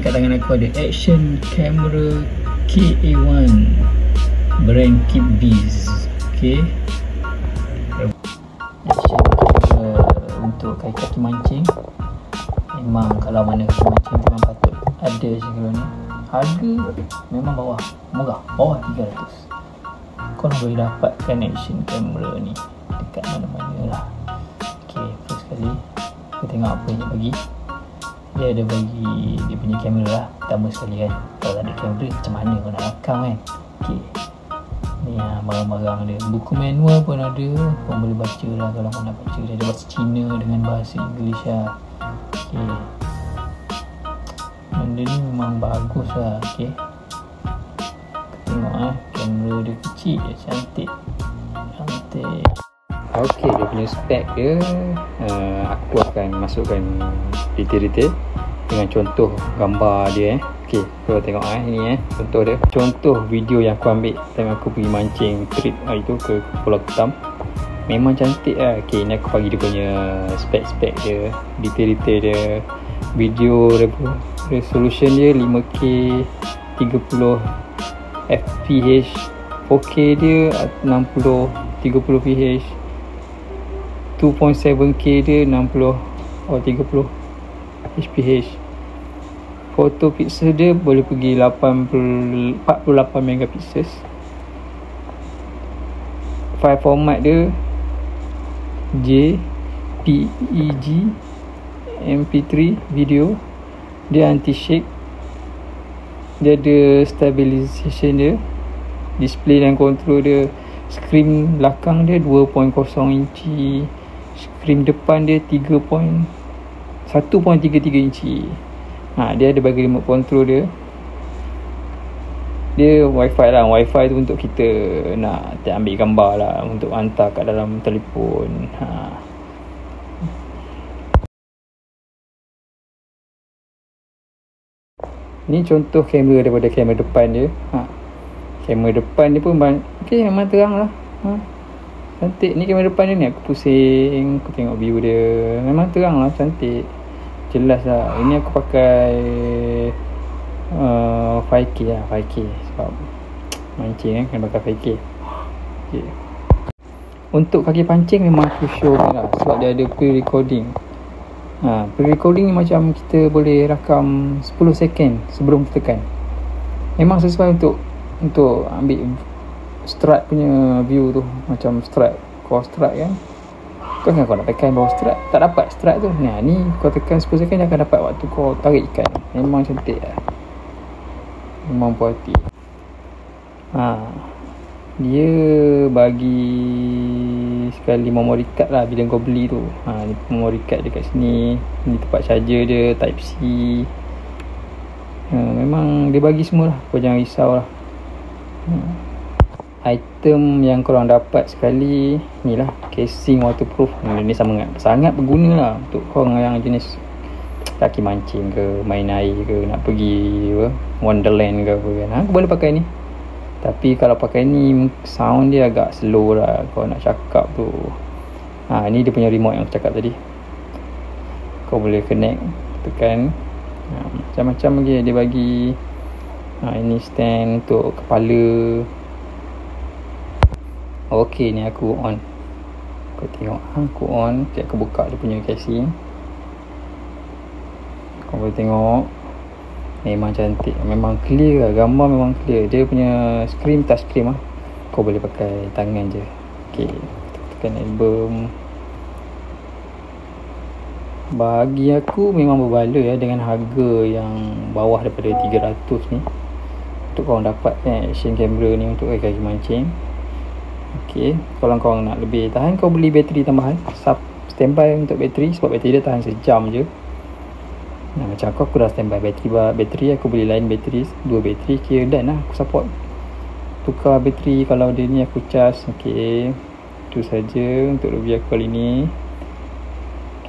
kat tangan aku ada Action Camera KA1 brand Keep Bees. Okay, action camera untuk kaki mancing. Memang kalau mana kaki mancing memang patut ada camera ni. Harga memang murah, bawah 300. Korang boleh dapatkan action camera ni dekat mana-mana lah. Okay, first sekali kita tengok apa yang dia bagi. Dia ada bagi dia punya kamera lah. Pertama sekali kan, kalau tak ada kamera macam mana kau nak rakam kan. Okay, ni barang-barang dia. Buku manual pun ada, kau boleh baca lah kalau kau nak baca. Dia ada bahasa Cina dengan bahasa Inggeris lah. Okay, benda ni memang bagus lah. Okay, tengok kamera dia kecil je, cantik. Ok, dia punya spek dia aku akan masukkan detail-detail dengan contoh gambar dia. Ok, korang tengok ini contoh dia. Contoh video yang aku ambil time aku pergi mancing trip hari tu ke Pulau Ketam. Memang cantik lah. Ok, ni aku bagi dia punya spek-spek dia, detail-detail dia. Video resolution dia 5K 30 fps, 4K dia 60 30 fps, 2.7K dia 60 30 fps. Foto pixel dia boleh pergi 48 megapixels. File format dia JPEG MP3 video. Dia anti shake. Dia ada stabilization dia. Display dan control dia. Screen belakang dia 2.0 inci. Screen depan dia 1.33 inci. Dia ada bagi remote control dia. Dia wifi lah. Wifi tu untuk kita nak ambil gambar lah, untuk hantar kat dalam telefon. Ni contoh kamera daripada kamera depan dia. Kamera depan dia pun okay, memang terang lah. Cantik. Ni kamera depan dia ni, aku pusing, aku tengok view dia. Memang terang lah, cantik, jelas lah. Ini aku pakai 5K lah, 5K sebab mancing kan pakai 5K. Okay. Untuk kaki pancing memang aku show lah, sebab dia ada pre-recording. Pre-recording ni macam kita boleh rakam 10 second sebelum kita tekan. Memang sesuai untuk ambil strut punya view tu. Macam strut, core strut kan. Kau nak tekan bawah strut, tak dapat strut tu. Ni kau tekan 10 second dia akan dapat waktu kau tarik ikan. Memang cantik lah, memang puas hati. Dia bagi sekali memory card lah bila kau beli tu. Ni memory card dekat sini. Ni tempat charger dia, type C. Memang dia bagi semua lah, kau jangan risau lah. Item yang korang dapat sekali ni lah, casing waterproof. Ni sangat berguna lah untuk korang yang jenis kaki mancing ke, main air ke, nak pergi Wonderland ke apa kan. Kau boleh pakai ni. Tapi kalau pakai ni sound dia agak slow lah kau nak cakap tu. Ni dia punya remote yang aku cakap tadi. Kau boleh connect, tekan. Macam-macam lagi dia bagi. Ini stand untuk kepala. Ok, ni aku on. Kau tengok, aku on. Aku buka dia punya casing. Kau boleh tengok. Memang cantik, memang clear lah. Gambar memang clear. Dia punya screen touch screen lah. Kau boleh pakai tangan je. Ok, tekan album. Bagi aku memang berbaloi ya, dengan harga yang bawah daripada 300 ni. Untuk korang dapat action camera ni untuk kaki mancing. Ok, kalau korang nak lebih tahan, kau beli bateri tambahan. Standby untuk bateri, sebab bateri dia tahan sejam je. Macam aku dah standby bateri, aku beli lain bateri, 2 bateri, kira dan lah aku support. Tukar bateri kalau dia ni aku charge. Ok, itu saja untuk review aku kali ni. Ok.